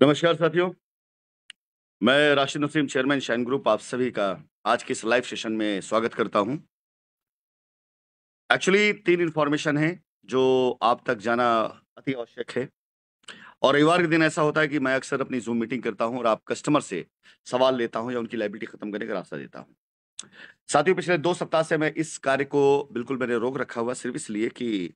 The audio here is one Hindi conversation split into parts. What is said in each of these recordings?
नमस्कार साथियों, मैं Rashid Naseem chairman shine group आप सभी का आज के इस लाइव सेशन में स्वागत करता हूं। एक्चुअली 3 इन्फॉर्मेशन हैं जो आप तक जाना अति आवश्यक है और रविवार के दिन ऐसा होता है कि मैं अक्सर अपनी ज़ूम मीटिंग करता हूं और आप कस्टमर से सवाल लेता हूं या उनकी लायबिलिटी खत्म करने का रास्ता देता हूं। साथियों, पिछले 2 सप्ताह से मैं इस कार्य को बिल्कुल मैंने रोक रखा हुआ सिर्फ़ इसलिए कि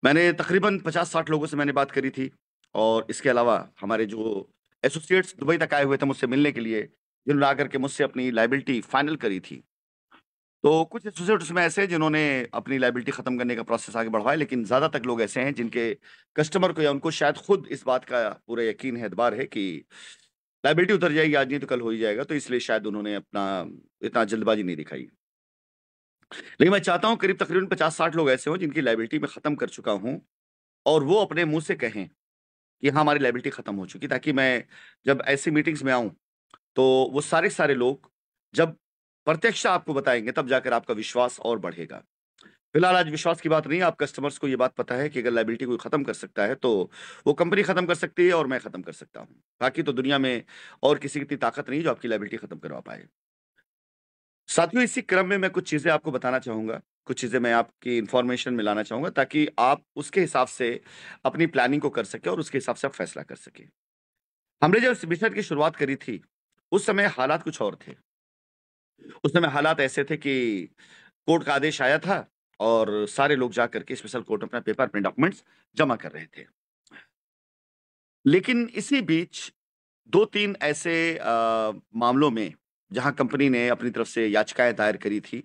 मैंने तकरीबन 50-60 लोगों से मैंने बात करी थी और इसके अलावा हमारे जो एसोसिएट्स दुबई तक आए हुए थे मुझसे मिलने के लिए, जिन्होंने आकर के मुझसे अपनी लायबिलिटी फाइनल करी थी। तो कुछ एसोसिएट्स उसमें ऐसे हैं जिन्होंने अपनी लायबिलिटी खत्म करने का प्रोसेस आगे बढ़वाया, लेकिन ज़्यादातर लोग ऐसे हैं जिनके कस्टमर को या उनको शायद खुद इस बात का पूरा यकीन है, एतबार है कि लायबिलिटी उतर जाएगी, आज नहीं तो कल हो ही जाएगा, तो इसलिए शायद उन्होंने अपना इतना जल्दबाज़ी नहीं दिखाई। लेकिन मैं चाहता हूँ करीब तकरीबन 50-60 लोग ऐसे हों जिनकी लायबिलिटी मैं खत्म कर चुका हूँ और वो अपने मुँह से कहें कि हाँ, हमारी लायबिलिटी खत्म हो चुकी है, ताकि मैं जब ऐसी मीटिंग्स में आऊँ, तो वो सारे के सारे लोग जब प्रत्यक्ष आपको बताएँगे, तब जाकर आपका विश्वास और बढ़ेगा। फिलहाल आज विश्वास की बात नहीं है, आप कस्टमर्स को ये बात पता है कि अगर लायबिलिटी कोई खत्म कर सकता है, तो वो कंपनी खत्म कर सकती है और मैं खत्म कर सकता हूँ। बाकी तो दुनिया में और किसी की इतनी ताकत नहीं है जो आपकी लायबिलिटी खत्म करवा पाए। साथियों, इसी क्रम में मैं कुछ चीज़ें आपको बताना चाहूँगा, कुछ चीज़ें मैं आपकी इन्फॉर्मेशन में लाना चाहूँगा ताकि आप उसके हिसाब से अपनी प्लानिंग को कर सकें और उसके हिसाब से आप फैसला कर सकें। हमने जब इस मिशन की शुरुआत करी थी, उस समय हालात कुछ और थे। उस समय हालात ऐसे थे कि कोर्ट का आदेश आया था और सारे लोग जा करके स्पेशल कोर्ट में अपना पेपर, अपने डॉक्यूमेंट्स जमा कर रहे थे। लेकिन इसी बीच 2-3 ऐसे मामलों में जहाँ कंपनी ने अपनी तरफ से याचिकाएँ दायर करी थी,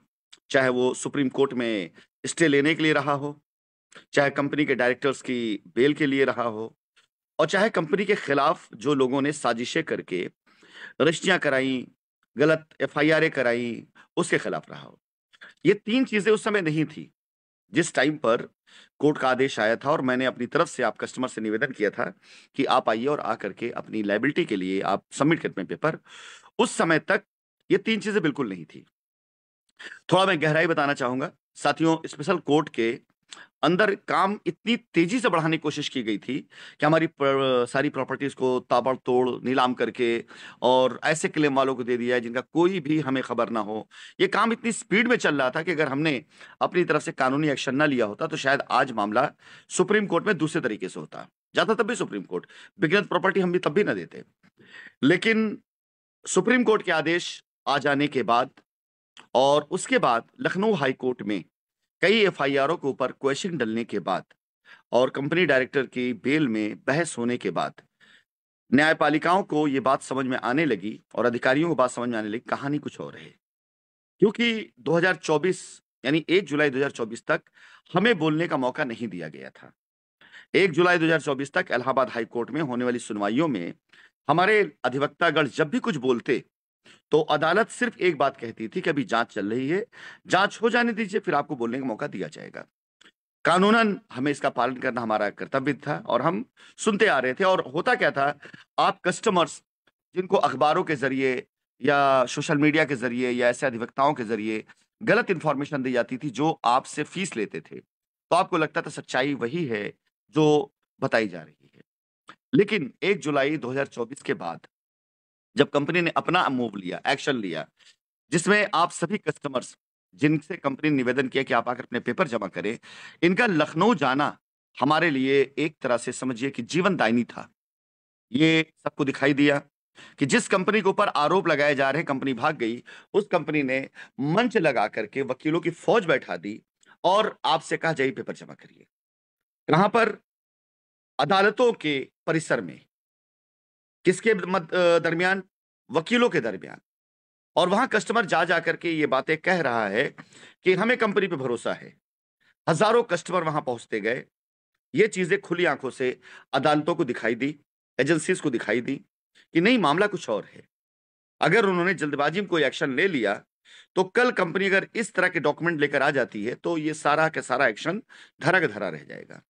चाहे वो सुप्रीम कोर्ट में स्टे लेने के लिए रहा हो, चाहे कंपनी के डायरेक्टर्स की बेल के लिए रहा हो और चाहे कंपनी के खिलाफ जो लोगों ने साजिशें करके रजिस्ट्रियाँ कराई, गलत एफआईआरें कराई, उसके खिलाफ रहा हो। ये 3 चीज़ें उस समय नहीं थी। जिस टाइम पर कोर्ट का आदेश आया था और मैंने अपनी तरफ से आप कस्टमर से निवेदन किया था कि आप आइए और आकर के अपनी लायबिलिटी के लिए आप सबमिट करते हैं पेपर, उस समय तक ये 3 चीज़ें बिल्कुल नहीं थी। थोड़ा मैं गहराई बताना चाहूँगा। साथियों, स्पेशल कोर्ट के अंदर काम इतनी तेज़ी से बढ़ाने की कोशिश की गई थी कि हमारी सारी प्रॉपर्टीज़ को ताबड़तोड़ नीलाम करके और ऐसे क्लेम वालों को दे दिया है जिनका कोई भी हमें खबर ना हो। ये काम इतनी स्पीड में चल रहा था कि अगर हमने अपनी तरफ से कानूनी एक्शन ना लिया होता तो शायद आज मामला सुप्रीम कोर्ट में दूसरे तरीके से होता। जाता तब भी सुप्रीम कोर्ट, व्यक्तिगत प्रॉपर्टी हम भी तब भी ना देते। लेकिन सुप्रीम कोर्ट के आदेश आ जाने के बाद और उसके बाद लखनऊ हाई कोर्ट में कई एफआईआरों के ऊपर क्वेश्चन डलने के बाद और कंपनी डायरेक्टर की बेल में बहस होने के बाद न्यायपालिकाओं को ये बात समझ में आने लगी और अधिकारियों को बात समझ में आने लगी, कहानी कुछ और है। क्योंकि 2024 यानी 1 जुलाई 2024 तक हमें बोलने का मौका नहीं दिया गया था। 1 जुलाई 2024 तक इलाहाबाद हाई कोर्ट में होने वाली सुनवाइयों में हमारे अधिवक्तागण जब भी कुछ बोलते, तो अदालत सिर्फ एक बात कहती थी कि अभी जांच चल रही है, जांच हो जाने दीजिए, फिर आपको बोलने का मौका दिया जाएगा। कानूनन हमें इसका पालन करना हमारा कर्तव्य था और हम सुनते आ रहे थे और होता क्या था, आप कस्टमर्स जिनको अखबारों के ज़रिए या सोशल मीडिया के ज़रिए या ऐसे अधिवक्ताओं के ज़रिए गलत इन्फॉर्मेशन दी जाती थी जो आपसे फीस लेते थे, तो आपको लगता था सच्चाई वही है जो बताई जा रही है। लेकिन 1 जुलाई 2024 के बाद जब कंपनी ने अपना मूव लिया, एक्शन लिया, जिसमें आप सभी कस्टमर्स जिनसे कंपनी ने निवेदन किया कि आप आकर अपने पेपर जमा करें, इनका लखनऊ जाना हमारे लिए एक तरह से समझिए कि जीवनदायिनी था। ये सबको दिखाई दिया कि जिस कंपनी के ऊपर आरोप लगाए जा रहे हैं, कंपनी भाग गई, उस कंपनी ने मंच लगा करके वकीलों की फौज बैठा दी और आपसे कहा जाइए पेपर जमा करिए। कहाँ पर? अदालतों के परिसर में। किसके दरमियान? वकीलों के दरमियान। और वहां कस्टमर जा जा करके ये बातें कह रहा है कि हमें कंपनी पे भरोसा है। हजारों कस्टमर वहां पहुंचते गए। ये चीजें खुली आंखों से अदालतों को दिखाई दी, एजेंसीज को दिखाई दी कि नहीं, मामला कुछ और है। अगर उन्होंने जल्दबाजी में कोई एक्शन ले लिया, तो कल कंपनी अगर इस तरह के डॉक्यूमेंट लेकर आ जाती है, तो ये सारा का सारा एक्शन धरा का धरा रह जाएगा।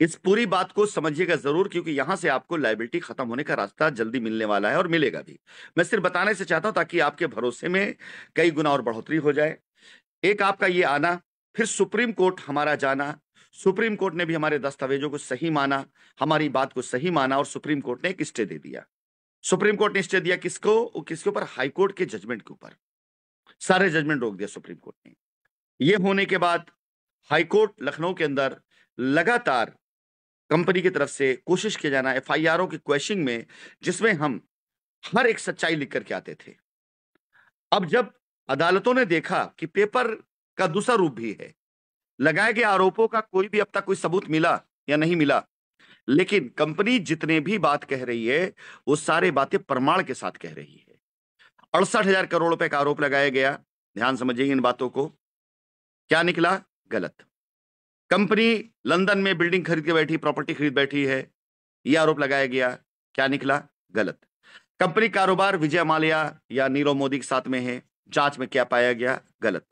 इस पूरी बात को समझिएगा ज़रूर, क्योंकि यहां से आपको लायबिलिटी खत्म होने का रास्ता जल्दी मिलने वाला है और मिलेगा भी। मैं सिर्फ बताने से चाहता हूं ताकि आपके भरोसे में कई गुना और बढ़ोतरी हो जाए। एक आपका ये आना, फिर सुप्रीम कोर्ट हमारा जाना, सुप्रीम कोर्ट ने भी हमारे दस्तावेजों को सही माना, हमारी बात को सही माना और सुप्रीम कोर्ट ने एक स्टे दे दिया। सुप्रीम कोर्ट ने स्टे दिया किसको? किसके ऊपर? हाई कोर्ट के जजमेंट के ऊपर। सारे जजमेंट रोक दिया सुप्रीम कोर्ट ने। ये होने के बाद हाई कोर्ट लखनऊ के अंदर लगातार कंपनी की तरफ से कोशिश किया जाना एफआईआरओ की क्वेश्चनिंग में, जिसमें हम हर एक सच्चाई लिख करके आते थे। अब जब अदालतों ने देखा कि पेपर का दूसरा रूप भी है, लगाए गए आरोपों का कोई भी अब तक कोई सबूत मिला या नहीं मिला, लेकिन कंपनी जितने भी बात कह रही है वो सारे बातें प्रमाण के साथ कह रही है। 68,000 करोड़ रुपए का आरोप लगाया गया। ध्यान समझिए इन बातों को। क्या निकला? गलत। कंपनी लंदन में बिल्डिंग खरीद के बैठी, प्रॉपर्टी खरीद बैठी है, यह आरोप लगाया गया। क्या निकला? गलत। कंपनी कारोबार विजय माल्या या नीरव मोदी के साथ में है, जांच में क्या पाया गया? गलत।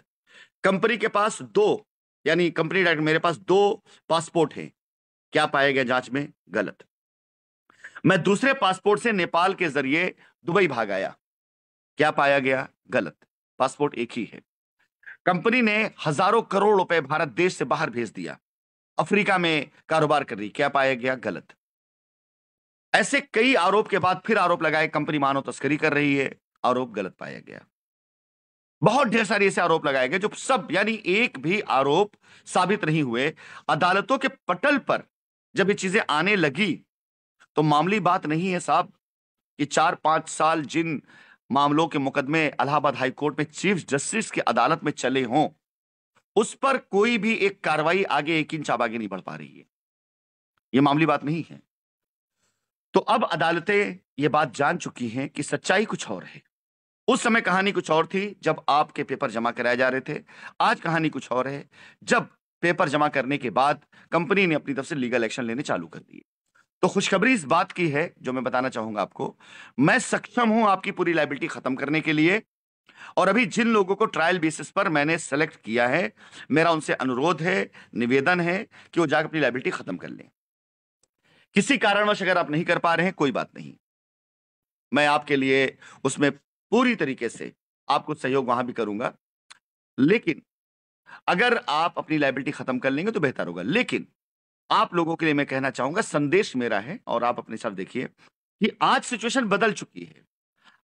कंपनी के पास दो, यानी कंपनी डायरेक्टर मेरे पास 2 पासपोर्ट हैं, क्या पाया गया जांच में? गलत। मैं दूसरे पासपोर्ट से नेपाल के जरिए दुबई भाग आया, क्या पाया गया? गलत। पासपोर्ट एक ही है। कंपनी ने हजारों करोड़ रुपए भारत देश से बाहर भेज दिया, अफ्रीका में कारोबार कर रही, क्या पाया गया? गलत। ऐसे कई आरोप के बाद फिर आरोप लगाए कंपनी मानव तस्करी कर रही है, आरोप गलत पाया गया। बहुत ढेर सारे ऐसे आरोप लगाए गए जो सब, यानी एक भी आरोप साबित नहीं हुए। अदालतों के पटल पर जब ये चीजें आने लगी तो मामूली बात नहीं है साहब कि 4-5 साल जिन मामलों के मुकदमे इलाहाबाद हाई कोर्ट में चीफ जस्टिस की अदालत में चले हों, उस पर कोई भी एक कार्रवाई आगे 1 इंच आगे नहीं बढ़ पा रही है। यह मामूली बात नहीं है। तो अब अदालतें यह बात जान चुकी हैं कि सच्चाई कुछ और है। उस समय कहानी कुछ और थी जब आपके पेपर जमा कराए जा रहे थे। आज कहानी कुछ और है जब पेपर जमा करने के बाद कंपनी ने अपनी तरफ से लीगल एक्शन लेने चालू कर दिए। तो खुशखबरी इस बात की है जो मैं बताना चाहूंगा आपको, मैं सक्षम हूं आपकी पूरी लायबिलिटी खत्म करने के लिए। और अभी जिन लोगों को ट्रायल बेसिस पर मैंने सेलेक्ट किया है, मेरा उनसे अनुरोध है, निवेदन है कि वो जाकर अपनी लायबिलिटी खत्म कर लें। किसी कारणवश अगर आप नहीं कर पा रहे हैं, कोई बात नहीं, मैं आपके लिए उसमें पूरी तरीके से आपको सहयोग वहां भी करूंगा। लेकिन अगर आप अपनी लायबिलिटी खत्म कर लेंगे तो बेहतर होगा। लेकिन आप लोगों के लिए मैं कहना चाहूंगा, संदेश मेरा है और आप अपने साथ देखिए कि आज सिचुएशन बदल चुकी है।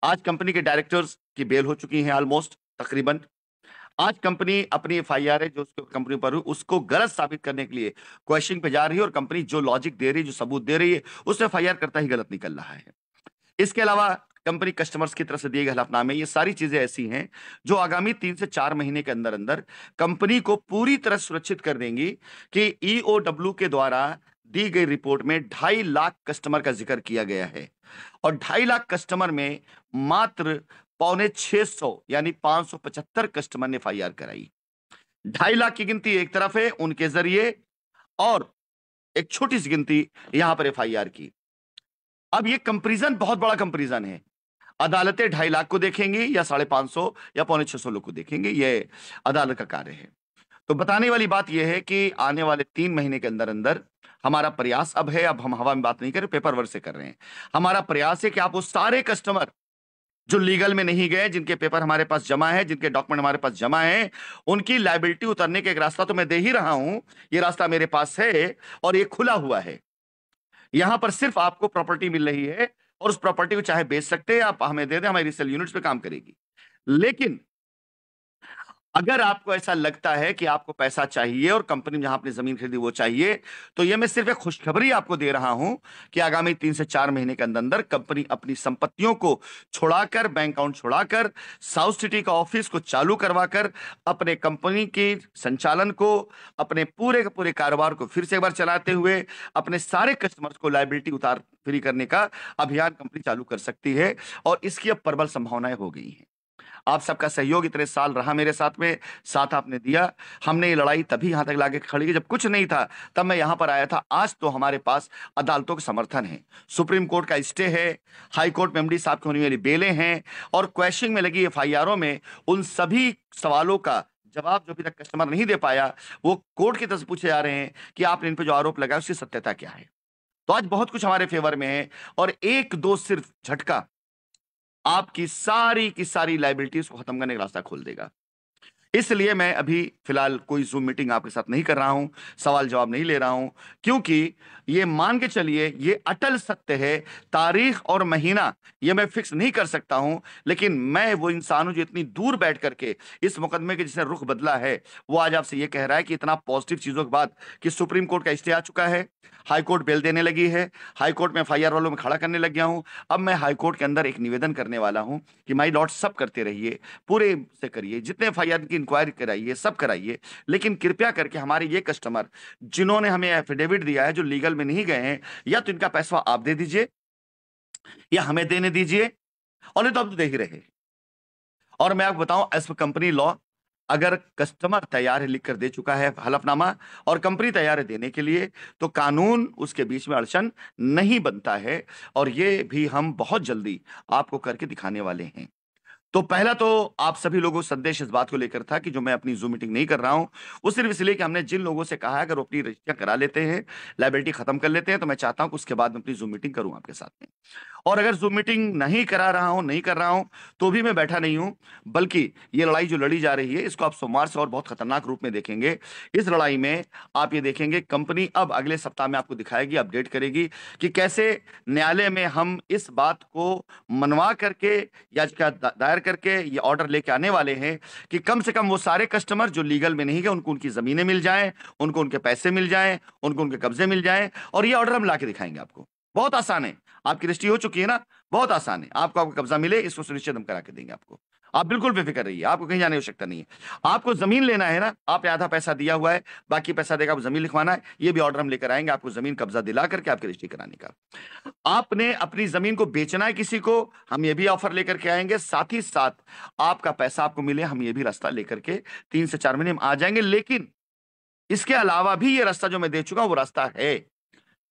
आज कंपनी के डायरेक्टर्स की बेल हो चुकी है ऑलमोस्ट, तकरीबन। आज कंपनी अपनी एफआईआर है जो उसके कंपनी पर हुई, उसको गलत साबित करने के लिए क्वेश्चनिंग पे जा रही है और कंपनी जो लॉजिक दे रही है, जो सबूत दे रही है, उससे एफआईआर करता ही गलत निकल रहा है। इसके अलावा कंपनी कस्टमर्स की तरफ से दिए गए हलफनामे, ये सारी चीजें ऐसी हैं जो आगामी 3 से 4 महीने के अंदर अंदर कंपनी को पूरी तरह सुरक्षित कर देंगी कि ईओडब्ल्यू के द्वारा दी गई रिपोर्ट में 2.5 लाख कस्टमर का जिक्र किया गया है और 2.5 लाख कस्टमर में मात्र 550 यानी 575 कस्टमर ने एफआईआर कराई। 2.5 लाख की गिनती एक तरफ है उनके जरिए और एक छोटी सी गिनती यहां पर एफआईआर की। अब ये कंपैरिजन बहुत बड़ा कंपैरिजन है। अदालतें 2.5 लाख को देखेंगी या 550 या 550 लोग को देखेंगे, ये अदालत का कार्य है। तो बताने वाली बात यह है कि आने वाले 3 महीने के अंदर अंदर हमारा प्रयास अब है, अब हम हवा में बात नहीं कर रहे, पेपर वर्क से कर रहे हैं। हमारा प्रयास है कि आप वो सारे कस्टमर जो लीगल में नहीं गए, जिनके पेपर हमारे पास जमा है, जिनके डॉक्यूमेंट हमारे पास जमा है, उनकी लायबिलिटी उतरने का एक रास्ता तो मैं दे ही रहा हूं। ये रास्ता मेरे पास है और ये खुला हुआ है। यहां पर सिर्फ आपको प्रॉपर्टी मिल रही है और उस प्रॉपर्टी को चाहे बेच सकते हैं, आप हमें दे दें, हमारी रीसेल यूनिट्स पे काम करेगी। लेकिन अगर आपको ऐसा लगता है कि आपको पैसा चाहिए और कंपनी में जहां आपने जमीन खरीदी वो चाहिए, तो यह मैं सिर्फ एक खुशखबरी आपको दे रहा हूं कि आगामी 3 से 4 महीने के अंदर अंदर कंपनी अपनी संपत्तियों को छुड़ाकर, बैंक अकाउंट छुड़ाकर, साउथ सिटी का ऑफिस को चालू करवाकर अपने कंपनी के संचालन को, अपने पूरे के पूरे कारोबार को फिर से एक बार चलाते हुए अपने सारे कस्टमर्स को लायबिलिटी उतार फ्री करने का अभियान कंपनी चालू कर सकती है और इसकी अब प्रबल संभावनाएं हो गई हैं। आप सबका सहयोग इतने साल रहा मेरे साथ में, साथ आपने दिया। हमने ये लड़ाई तभी यहां तक लाके खड़ी की जब कुछ नहीं था, तब मैं यहां पर आया था। आज तो हमारे पास अदालतों का समर्थन है, सुप्रीम कोर्ट का स्टे है, हाई कोर्ट में एमडी साहब की होने वाली बेलें हैं और क्वेश्चनिंग में लगी एफआईआरों में उन सभी सवालों का जवाब जो अभी तक कस्टमर नहीं दे पाया, वो कोर्ट की तरफ से पूछे जा रहे हैं कि आपने इन पे जो आरोप लगाया उसकी सत्यता क्या है। तो आज बहुत कुछ हमारे फेवर में है और 1-2 सिर्फ झटका आपकी सारी की सारी लायबिलिटीज को खत्म करने का रास्ता खोल देगा। इसलिए मैं अभी फिलहाल कोई ज़ूम मीटिंग आपके साथ नहीं कर रहा हूं, सवाल जवाब नहीं ले रहा हूं, क्योंकि ये मान के चलिए ये अटल सत्य है। तारीख और महीना ये मैं फिक्स नहीं कर सकता हूं, लेकिन मैं वो इंसान हूं जो इतनी दूर बैठ करके इस मुकदमे के जिसने रुख बदला है, वो आज आपसे ये कह रहा है कि इतना पॉजिटिव चीजों के बाद कि सुप्रीम कोर्ट का स्टे आ चुका है, हाई कोर्ट बेल देने लगी है, हाई कोर्ट में एफआईआर वालों में खड़ा करने लग गया हूं। अब मैं हाई कोर्ट के अंदर एक निवेदन करने वाला हूं कि माई लॉर्ड सब करते रहिए, पूरे से करिए, जितने एफआईआर की इंक्वायरी कराइए सब कराइए, लेकिन कृपया करके हमारे ये कस्टमर जिन्होंने हमें एफिडेविट दिया है, जो लीगल में नहीं गए हैं, या तो इनका पैसा आप दे दीजिए या हमें देने दीजिए, और नहीं तो आप तो दे ही रहे। और मैं आपको बताऊं, एज पर कंपनी लॉ, अगर कस्टमर तैयार है, लिख कर दे चुका है हलफनामा, और कंपनी तैयार है देने के लिए, तो कानून उसके बीच में अड़चन नहीं बनता है। और ये भी हम बहुत जल्दी आपको करके दिखाने वाले हैं। तो पहला तो आप सभी लोगों को संदेश इस बात को लेकर था कि जो मैं अपनी जूम मीटिंग नहीं कर रहा हूं, वो सिर्फ इसलिए कि हमने जिन लोगों से कहा है अगर वो अपनी रजिस्ट्रियां करा लेते हैं, लाइबिलिटी खत्म कर लेते हैं, तो मैं चाहता हूं कि उसके बाद मैं अपनी जूम मीटिंग करूं आपके साथ में। और अगर जूम मीटिंग नहीं करा रहा हूं, नहीं कर रहा हूं, तो भी मैं बैठा नहीं हूं, बल्कि ये लड़ाई जो लड़ी जा रही है, इसको आप सोमवार से और बहुत खतरनाक रूप में देखेंगे। इस लड़ाई में आप ये देखेंगे कंपनी अब अगले सप्ताह में आपको दिखाएगी, अपडेट करेगी कि कैसे न्यायालय में हम इस बात को मनवा करके, याचिका दायर करके ये ऑर्डर लेके आने वाले हैं कि कम से कम वो सारे कस्टमर जो लीगल में नहीं गए, उनको उनकी जमीनें मिल जाएं, उनको उनके पैसे मिल जाएं, उनको उनके कब्जे मिल जाएं। और ये ऑर्डर हम ला के दिखाएंगे आपको। बहुत आसान है, आपकी रजिस्ट्री हो चुकी है ना, बहुत आसान है, आपको आपका कब्जा मिले, इसको सुनिश्चित हम करा के देंगे आपको। आप बिल्कुल बेफिक्र रहिए, आपको कहीं जाने की आवश्यकता नहीं है। आपको जमीन लेना है ना, आपने आधा पैसा दिया हुआ है, बाकी पैसा देकर आपको जमीन लिखवाना है, ये भी ऑर्डर हम लेकर आएंगे आपको जमीन कब्जा दिला करके आपकी रजिस्ट्री कराने का। आपने अपनी जमीन को बेचना है किसी को, हम ये भी ऑफर लेकर के आएंगे, साथ ही साथ आपका पैसा आपको मिले, हम ये भी रास्ता लेकर के 3 से 4 महीने में आ जाएंगे। लेकिन इसके अलावा भी ये रास्ता जो मैं दे चुका हूं, वो रास्ता है,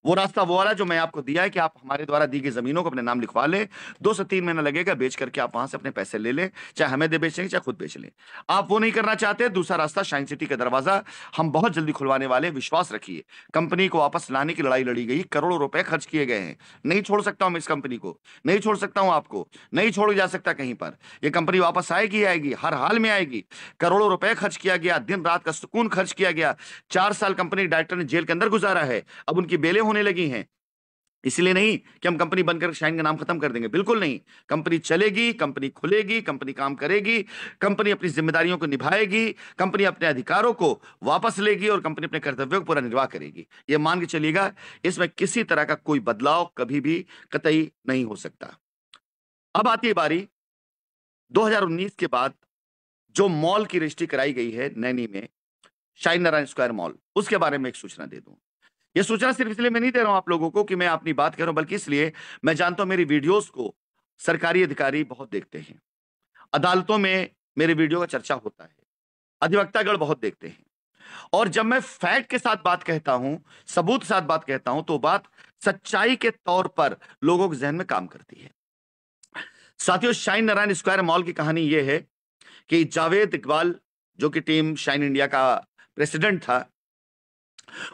वो रास्ता वो वाला जो मैं आपको दिया है कि आप हमारे द्वारा दी गई जमीनों को अपने नाम लिखवा लें, 2 से 3 महीना लगेगा, बेच करके आप वहां से अपने पैसे ले लें, चाहे हमें दे बेचेंगे चाहे खुद बेच लें। आप वो नहीं करना चाहते, दूसरा रास्ता, शाइन सिटी का दरवाजा हम बहुत जल्दी खुलवाने वाले, विश्वास रखिए। कंपनी को वापस लाने की लड़ाई लड़ी गई, करोड़ों रुपए खर्च किए गए हैं, नहीं छोड़ सकता हूं मैं इस कंपनी को, नहीं छोड़ सकता हूं आपको, नहीं छोड़ जा सकता कहीं पर। यह कंपनी वापस आएगी, आएगी, हर हाल में आएगी। करोड़ों रुपए खर्च किया गया, दिन रात का सुकून खर्च किया गया, 4 साल कंपनी डायरेक्टर ने जेल के अंदर गुजारा है, अब उनकी बेलें होने लगी हैं। इसलिए नहीं कि हम कंपनी बनकर शाइन का नाम खत्म कर देंगे, बिल्कुल नहीं। कंपनी चलेगी, कंपनी खुलेगी, कंपनी काम करेगी, कंपनी अपनी जिम्मेदारियों को निभाएगी, कंपनी अपने अधिकारों को वापस लेगी और कंपनी अपने कर्तव्यों को पूरा निर्वाह करेगी। यह मान के चलिएगा, इसमें किसी तरह का कोई बदलाव कभी भी कतई नहीं हो सकता। अब आती है बारी 2019 के बाद जो मॉल की रजिस्ट्री कराई गई है नैनी में, शाइन नारायण स्क्वायर मॉल, उसके बारे में एक सूचना दे दूं। यह सूचना सिर्फ इसलिए मैं नहीं दे रहा हूं आप लोगों को कि मैं अपनी बात कर रहा हूं, बल्कि इसलिए मैं जानता हूं मेरी वीडियोस को सरकारी अधिकारी बहुत देखते हैं, अदालतों में मेरे वीडियो का चर्चा होता है, अधिवक्तागण बहुत देखते हैं। और जब मैं फैक्ट के साथ बात कहता हूं, सबूत के साथ बात कहता हूं, तो बात सच्चाई के तौर पर लोगों के जहन में काम करती है। साथियों, शाइन नारायण स्क्वायर मॉल की कहानी यह है कि जावेद इकबाल, जो कि टीम शाइन इंडिया का प्रेसिडेंट था,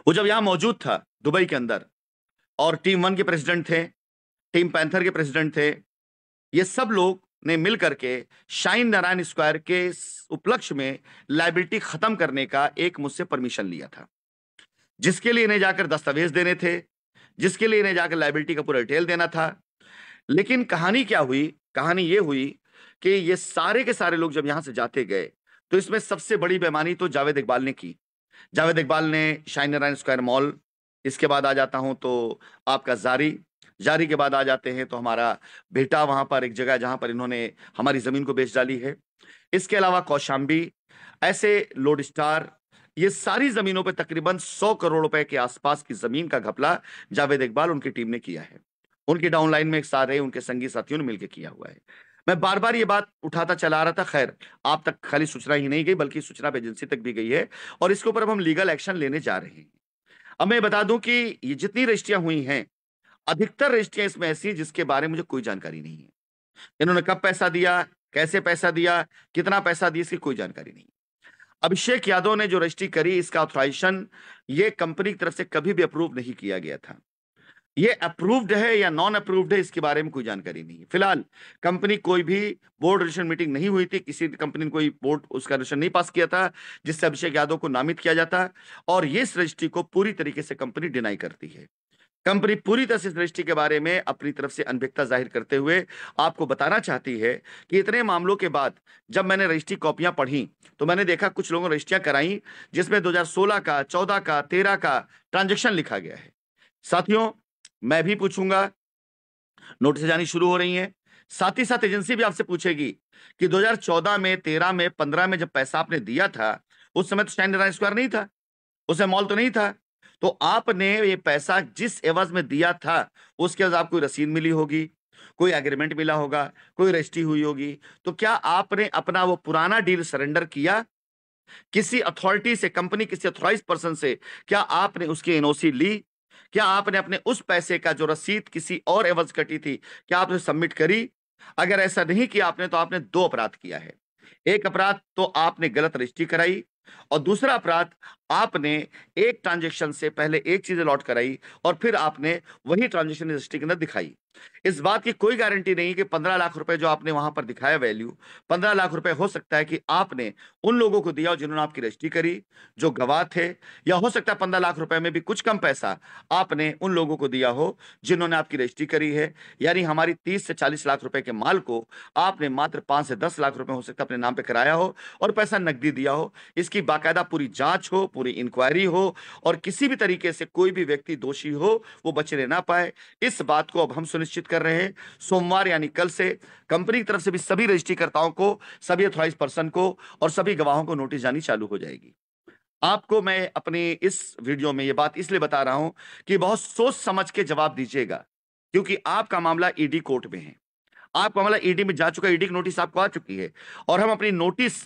वो जब यहां मौजूद था दुबई के अंदर, और टीम 1 के प्रेसिडेंट थे, टीम पैंथर के प्रेसिडेंट थे, ये सब लोग ने मिलकर के शाइन नारायण स्क्वायर के उपलक्ष्य में लाइबिलिटी खत्म करने का एक मुझसे परमिशन लिया था, जिसके लिए इन्हें जाकर दस्तावेज देने थे, जिसके लिए इन्हें जाकर लाइबिलिटी का पूरा डिटेल देना था। लेकिन कहानी क्या हुई? कहानी ये हुई कि ये सारे के सारे लोग जब यहां से जाते गए, तो इसमें सबसे बड़ी बेईमानी तो जावेद इकबाल ने की। जावेद इकबाल ने शाइन नारायण स्क्वायर मॉल, इसके बाद आ जाता हूं तो आपका जारी, जारी के बाद आ जाते हैं तो हमारा बेटा, वहां पर एक जगह जहां पर इन्होंने हमारी जमीन को बेच डाली है। इसके अलावा कौशाम्बी, ऐसे लोड स्टार, ये सारी जमीनों पे तकरीबन 100 करोड़ रुपए के आसपास की जमीन का घपला जावेद इकबाल उनकी टीम ने किया है। उनकी डाउनलाइन में एक सारे उनके संगी साथियों ने मिलकर किया हुआ है। मैं बार बार ये बात उठाता चला आ रहा था, खैर आप तक खाली सूचना ही नहीं गई बल्कि सूचना एजेंसी तक भी गई है, और इसके ऊपर अब हम लीगल एक्शन लेने जा रहे हैं। अब मैं बता दूं कि ये जितनी रजिस्ट्रियां हुई हैं, अधिकतर रजिस्ट्रियां इसमें ऐसी हैं जिसके बारे में मुझे कोई जानकारी नहीं है। इन्होंने कब पैसा दिया, कैसे पैसा दिया, कितना पैसा दिया, इसकी कोई जानकारी नहीं। अभिषेक यादव ने जो रजिस्ट्री करी, इसका ऑथराइजेशन ये कंपनी की तरफ से कभी भी अप्रूव नहीं किया गया था। ये अप्रूव्ड है या नॉन अप्रूव्ड है, इसके बारे में कोई जानकारी नहीं है। फिलहाल कंपनी कोई भी बोर्ड रेजोल्यूशन मीटिंग नहीं हुई थी, किसी कंपनी ने कोई बोर्ड उसका रेजोल्यूशन नहीं पास किया था जिससे अभिषेक यादव को नामित किया जाता, और ये इस रजिस्ट्री को पूरी तरीके से कंपनी डिनाई करती है। कंपनी पूरी तरह से इस रजिस्ट्री के बारे में अपनी तरफ से अनभिज्ञता जाहिर करते हुए आपको बताना चाहती है कि इतने मामलों के बाद जब मैंने रजिस्ट्री कॉपियां पढ़ी तो मैंने देखा कुछ लोगों ने रजिस्ट्रियां कराई जिसमें 2016 का, 14 का, 13 का ट्रांजैक्शन लिखा गया है। साथियों, मैं भी पूछूंगा, नोटिस जानी शुरू हो रही हैं। साथ ही साथ एजेंसी भी आपसे पूछेगी कि 2014 में, 13 में, 15 में जब पैसा आपने दिया था, उस समय तो शाइन नारायण स्क्वायर नहीं था, उसमें मॉल तो नहीं था, तो आपने ये पैसा जिस एवज में दिया था उसके बाद आपको रसीद मिली होगी, कोई एग्रीमेंट मिला होगा, कोई रजिस्ट्री हुई होगी, तो क्या आपने अपना वो पुराना डील सरेंडर किया? किसी अथॉरिटी से, कंपनी किसी अथॉराइज्ड पर्सन से क्या आपने उसकी एनओसी ली? क्या आपने अपने उस पैसे का जो रसीद किसी और एवज कटी थी, क्या आपने सबमिट करी? अगर ऐसा नहीं किया आपने तो आपने दो अपराध किया है। एक अपराध तो आपने गलत रजिस्ट्री कराई, और दूसरा अपराध आपने एक ट्रांजैक्शन से पहले एक चीज अलॉट कराई और फिर आपने वही ट्रांजैक्शन रजिस्ट्री के अंदर दिखाई। इस बात की कोई गारंटी नहीं कि 15 लाख रुपए जो आपने वहां पर दिखाया वैल्यू, 15 लाख रुपए हो सकता है कि आपने उन लोगों को दिया जिन्होंने आपकी रजिस्ट्री करी, जो गवाह थे, या हो सकता है 15 लाख रुपए में भी कुछ कम पैसा आपने उन लोगों को दिया हो जिन्होंने आपकी रजिस्ट्री करी है। यानी हमारी 30 से 40 लाख रुपए के माल को आपने मात्र 5 से 10 लाख रुपए हो सकता है अपने नाम पे कराया हो और पैसा नकदी दिया हो। इसकी बाकायदा पूरी जांच हो, पूरी इंक्वायरी हो, और किसी भी तरीके से कोई भी व्यक्ति दोषी हो वो बचने ना पाए, इस बात को अब हम सुनिश्चित कर रहे हैं। सोमवार यानी कल से कंपनी की तरफ से भी सभी रजिस्ट्रीकर्ताओं को, सभी अथॉराइज्ड पर्सन को और सभी गवाहों को नोटिस जानी चालू हो जाएगी। आपको मैं अपनी इस वीडियो में ये बात इसलिए बता रहा हूं कि बहुत सोच समझ के जवाब दीजिएगा, क्योंकि आपका मामला ईडी कोर्ट में है, आपका मामला ईडी में जा चुका है, ईडी की नोटिस आपको आ चुकी है, और हम अपनी नोटिस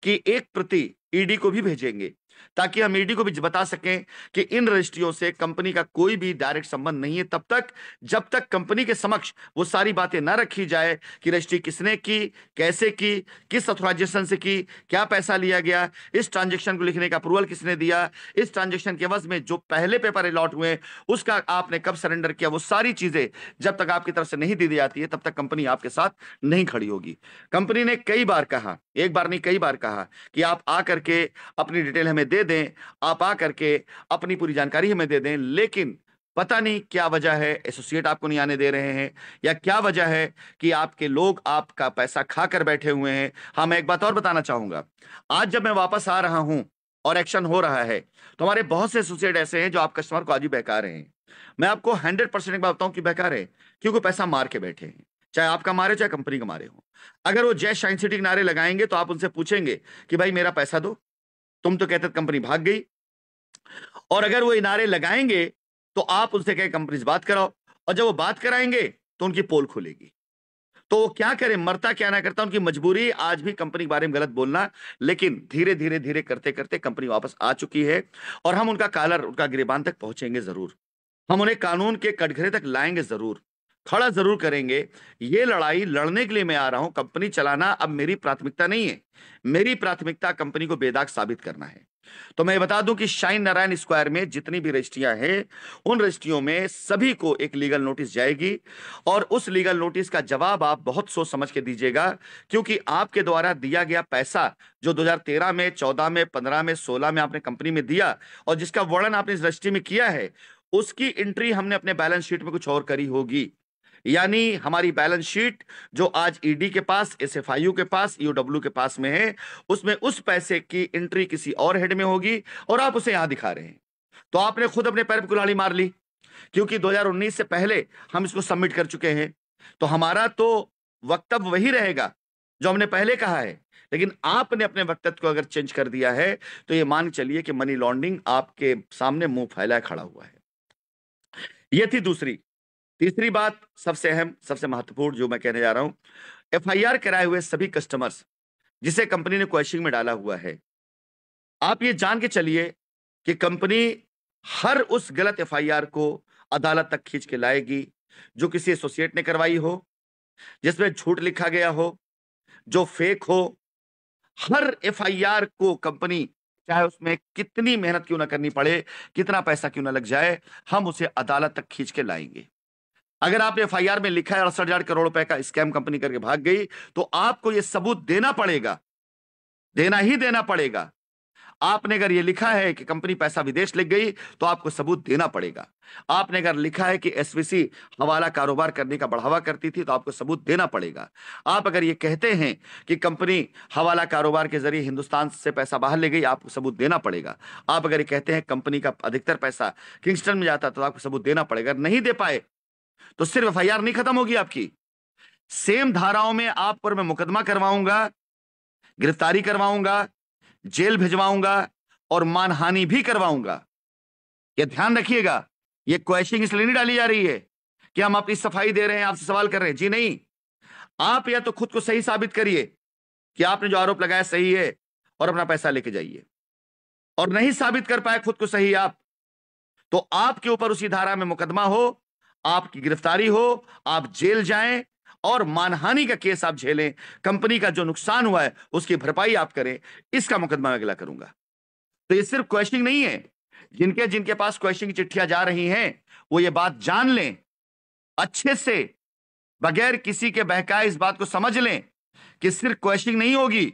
की एक प्रति ईडी को भी भेजेंगे ताकि हम ईडी को भी बता सकें कि इन रजिस्ट्रियों से कंपनी का कोई भी डायरेक्ट संबंध नहीं है तब तक जब तक कंपनी के समक्ष वो सारी बातें ना रखी जाए कि रजिस्ट्री किसने की, कैसे की, किस ऑथराइजेशन से की, क्या पैसा लिया गया, इस ट्रांजैक्शन को लिखने का अप्रूवल किसने दिया, इस ट्रांजैक्शन के एवज में जो पहले पेपर अलॉट हुए उसका आपने कब सरेंडर किया, वो सारी चीजें जब तक आपकी तरफ से नहीं दी जाती है तब तक कंपनी आपके साथ नहीं खड़ी होगी। कंपनी ने कई बार कहा, एक बार नहीं कई बार कहा कि आप आकर के अपनी डिटेल हमें दे दें, आप आकर के अपनी पूरी जानकारी हमें दे दें, लेकिन पता नहीं क्या वजह है, एसोसिएट आपको नहीं आने दे रहे हैं, या क्या वजह है कि आपके लोग आपका पैसा खाकर बैठे हुए हैं। हाँ, मैं एक बात और बताना चाहूंगा, आज जब मैं वापस आ रहा हूं और एक्शन हो रहा है तो हमारे बहुत से एसोसिएट ऐसे हैं जो आप कस्टमर को आज भी बहका रहे हैं। मैं आपको 100% एक बात बताऊं कि बहका रहे, क्योंकि पैसा मार के बैठे हैं, चाहे आपका मारे चाहे कंपनी का मारे हो। अगर वो जय शाइन सिटी के नारे लगाएंगे तो आप उनसे पूछेंगे कि भाई मेरा पैसा दो, तुम तो कहते कंपनी भाग गई, और अगर वो नारे लगाएंगे तो आप उनसे कहे कंपनी से बात कराओ, और जब वो बात कराएंगे तो उनकी पोल खुलेगी। तो वो क्या करें, मरता क्या ना करता, उनकी मजबूरी आज भी कंपनी के बारे में गलत बोलना, लेकिन धीरे धीरे धीरे करते करते कंपनी वापस आ चुकी है, और हम उनका कालर, उनका गिरेबान तक पहुंचेंगे जरूर, हम उन्हें कानून के कटघरे तक लाएंगे जरूर, खड़ा जरूर करेंगे। ये लड़ाई लड़ने के लिए मैं आ रहा हूं, कंपनी चलाना अब मेरी प्राथमिकता नहीं है, मेरी प्राथमिकता कंपनी को बेदाग साबित करना है। तो मैं बता दूं कि शाइन नारायण स्क्वायर में जितनी भी रजिस्ट्रियां हैं उन रजिस्ट्रियों में सभी को एक लीगल नोटिस जाएगी, और उस लीगल नोटिस का जवाब आप बहुत सोच समझ के दीजिएगा, क्योंकि आपके द्वारा दिया गया पैसा जो 2013 में, 14 में, 15 में, 16 में आपने कंपनी में दिया और जिसका वर्णन आपने इस रजिस्ट्री में किया है, उसकी एंट्री हमने अपने बैलेंस शीट में कुछ और करी होगी। यानी हमारी बैलेंस शीट जो आज ईडी के पास, एसएफआईयू के पास, ईओडब्ल्यू के पास में है, उसमें उस पैसे की एंट्री किसी और हेड में होगी और आप उसे यहां दिखा रहे हैं। तो आपने खुद अपने पैर पर कुल्हाड़ी मार ली, क्योंकि 2019 से पहले हम इसको सबमिट कर चुके हैं। तो हमारा तो वक्तव्य वही रहेगा जो हमने पहले कहा है, लेकिन आपने अपने वक्तव्य को अगर चेंज कर दिया है तो ये मान चलिए कि मनी लॉन्ड्रिंग आपके सामने मुंह फैलाए खड़ा हुआ है। यह थी दूसरी। तीसरी बात, सबसे अहम, सबसे महत्वपूर्ण जो मैं कहने जा रहा हूं, एफआईआर कराए हुए सभी कस्टमर्स जिसे कंपनी ने क्वेश्चनिंग में डाला हुआ है, आप ये जान के चलिए कि कंपनी हर उस गलत एफआईआर को अदालत तक खींच के लाएगी जो किसी एसोसिएट ने करवाई हो, जिसमें झूठ लिखा गया हो, जो फेक हो। हर एफआईआर को कंपनी चाहे उसमें कितनी मेहनत क्यों ना करनी पड़े, कितना पैसा क्यों ना लग जाए, हम उसे अदालत तक खींच के लाएंगे। अगर आपने एफआईआर में लिखा है 68,000 करोड़ रुपए का स्कैम कंपनी करके भाग गई, तो आपको यह सबूत देना पड़ेगा, देना ही देना पड़ेगा। आपने अगर ये लिखा है कि कंपनी पैसा विदेश ले गई, तो आपको सबूत देना पड़ेगा। आपने अगर लिखा है कि एसवीसी हवाला कारोबार करने का बढ़ावा करती थी, तो आपको सबूत देना पड़ेगा। आप अगर ये कहते हैं कि कंपनी हवाला कारोबार के जरिए हिंदुस्तान से पैसा बाहर ले गई, आपको सबूत देना पड़ेगा। आप अगर ये कहते हैं कंपनी का अधिकतर पैसा किंगस्टन में जाता, तो आपको सबूत देना पड़ेगा। नहीं दे पाए तो सिर्फ एफआईआर नहीं खत्म होगी आपकी, सेम धाराओं में आप पर मैं मुकदमा करवाऊंगा, गिरफ्तारी करवाऊंगा, जेल भिजवाऊंगा और मानहानि भी करवाऊंगा। यह ध्यान रखिएगा। यह क्वेश्चनिंग इसलिए नहीं डाली जा रही है कि हम अपनी सफाई दे रहे हैं, आपसे सवाल कर रहे हैं। जी नहीं, आप या तो खुद को सही साबित करिए कि आपने जो आरोप लगाया सही है और अपना पैसा लेके जाइए, और नहीं साबित कर पाए खुद को सही आप, तो आपके ऊपर उसी धारा में मुकदमा हो, आपकी गिरफ्तारी हो, आप जेल जाएं और मानहानि का केस आप झेलें, कंपनी का जो नुकसान हुआ है उसकी भरपाई आप करें। इसका मुकदमा मैं अगला करूंगा। तो ये सिर्फ क्वेश्चनिंग नहीं है। जिनके जिनके पास क्वेश्चनिंग की चिट्ठियां जा रही हैं, वो ये बात जान लें अच्छे से, बगैर किसी के बहकाए इस बात को समझ लें कि सिर्फ क्वेश्चनिंग नहीं होगी,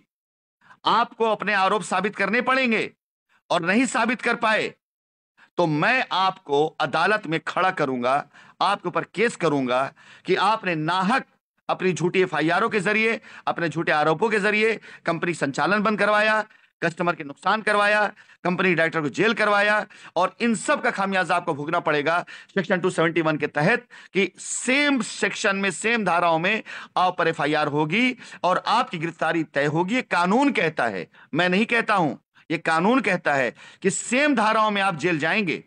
आपको अपने आरोप साबित करने पड़ेंगे, और नहीं साबित कर पाए तो मैं आपको अदालत में खड़ा करूंगा, आपके ऊपर केस करूंगा कि आपने नाहक अपनी झूठी एफआईआरों के जरिए, अपने झूठे आरोपों के जरिए कंपनी संचालन बंद करवाया, कस्टमर के नुकसान करवाया, कंपनी डायरेक्टर को जेल करवाया, और इन सब का खामियाजा आपको भुगतना पड़ेगा सेक्शन 271 के तहत, कि सेम सेक्शन में, सेम धाराओं में आप पर एफआईआर होगी और आपकी गिरफ्तारी तय होगी। ये कानून कहता है, मैं नहीं कहता हूं, ये कानून कहता है कि सेम धाराओं में आप जेल जाएंगे।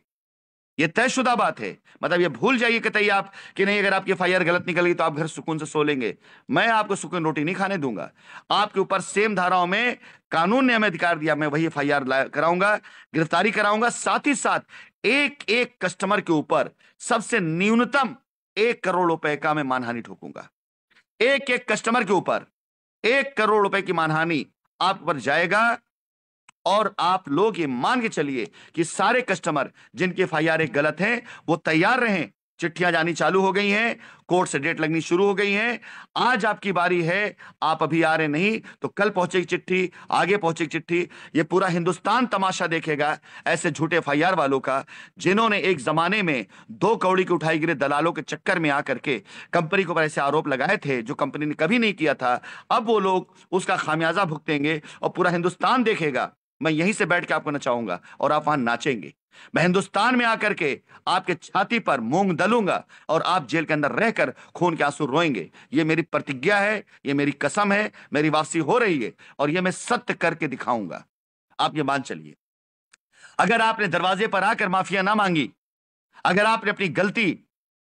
ये तयशुदा बात है। मतलब ये भूल जाइए कतई आप कि नहीं, अगर आपकी एफआईआर गलत निकल गई तो आप घर सुकून से सो लेंगे। मैं आपको सुकून रोटी नहीं खाने दूंगा। आपके ऊपर सेम धाराओं में कानून ने हमें अधिकार दिया, मैं वही एफआईआर कराऊंगा, गिरफ्तारी कराऊंगा। साथ ही साथ एक एक कस्टमर के ऊपर सबसे न्यूनतम 1 करोड़ रुपए का मैं मानहानि ठोकूंगा। एक एक कस्टमर के ऊपर 1 करोड़ रुपए की मानहानि आप पर जाएगा, और आप लोग ये मान के चलिए कि सारे कस्टमर जिनके एफआईआर गलत हैं वो तैयार रहें। चिट्ठियां जानी चालू हो गई हैं, कोर्ट से डेट लगनी शुरू हो गई हैं। आज आपकी बारी है, आप अभी आ रहे नहीं तो कल पहुंचेगी चिट्ठी, आगे पहुंचेगी चिट्ठी। ये पूरा हिंदुस्तान तमाशा देखेगा ऐसे झूठे एफआईआर वालों का, जिन्होंने एक जमाने में 2 कौड़ी की उठाई गिरे दलालों के चक्कर में आकर के कंपनी को ऐसे आरोप लगाए थे जो कंपनी ने कभी नहीं किया था। अब वो लोग उसका खामियाजा भुगतेंगे और पूरा हिंदुस्तान देखेगा। मैं यहीं से बैठ के आपको नचाऊंगा और आप वहां नाचेंगे। मैं हिंदुस्तान में आकर के आपके छाती पर मूंग दलूंगा और आप जेल के अंदर रहकर खून के आंसू रोएंगे। ये मेरी प्रतिज्ञा है, ये मेरी कसम है, मेरी वापसी हो रही है और ये मैं सत्य करके दिखाऊंगा। आप ये मान चलिए। अगर आपने दरवाजे पर आकर माफिया ना मांगी, अगर आपने अपनी गलती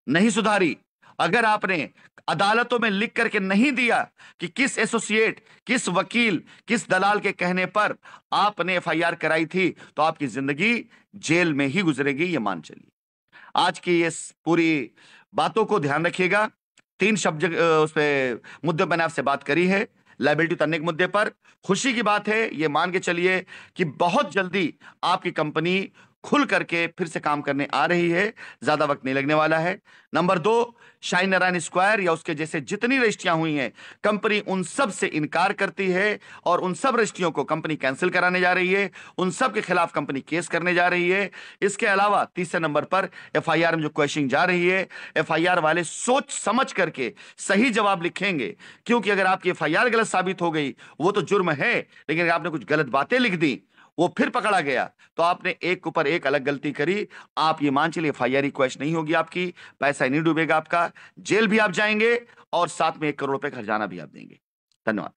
नहीं सुधारी, अगर आपने अदालतों में लिख करके नहीं दिया कि किस एसोसिएट, किस वकील, किस दलाल के कहने पर आपने एफआईआर कराई थी, तो आपकी जिंदगी जेल में ही गुजरेगी, ये मान चलिए। आज की ये पूरी बातों को ध्यान रखिएगा। 3 शब्द उस पे मुद्दे मैंने आपसे बात करी है। लायबिलिटी उतरने के मुद्दे पर खुशी की बात है, ये मान के चलिए कि बहुत जल्दी आपकी कंपनी खुल करके फिर से काम करने आ रही है, ज्यादा वक्त नहीं लगने वाला है। नंबर 2, शाइन नारायण स्क्वायर या उसके जैसे जितनी रजिस्ट्रियां हुई हैं, कंपनी उन सब से इनकार करती है और उन सब रजिस्ट्रियों को कंपनी कैंसिल कराने जा रही है, उन सब के खिलाफ कंपनी केस करने जा रही है। इसके अलावा तीसरे नंबर पर एफआईआर में जो क्वेश्चनिंग जा रही है, एफआईआर वाले सोच समझ करके सही जवाब लिखेंगे, क्योंकि अगर आपकी एफआईआर गलत साबित हो गई वो तो जुर्म है, लेकिन अगर आपने कुछ गलत बातें लिख दी, वो फिर पकड़ा गया, तो आपने एक के ऊपर एक अलग गलती करी। आप ये मान चलिए एफआईआर क्वेश्चन नहीं होगी आपकी, पैसा नहीं डूबेगा आपका, जेल भी आप जाएंगे और साथ में 1 करोड़ रुपए खर्चाना भी आप देंगे। धन्यवाद।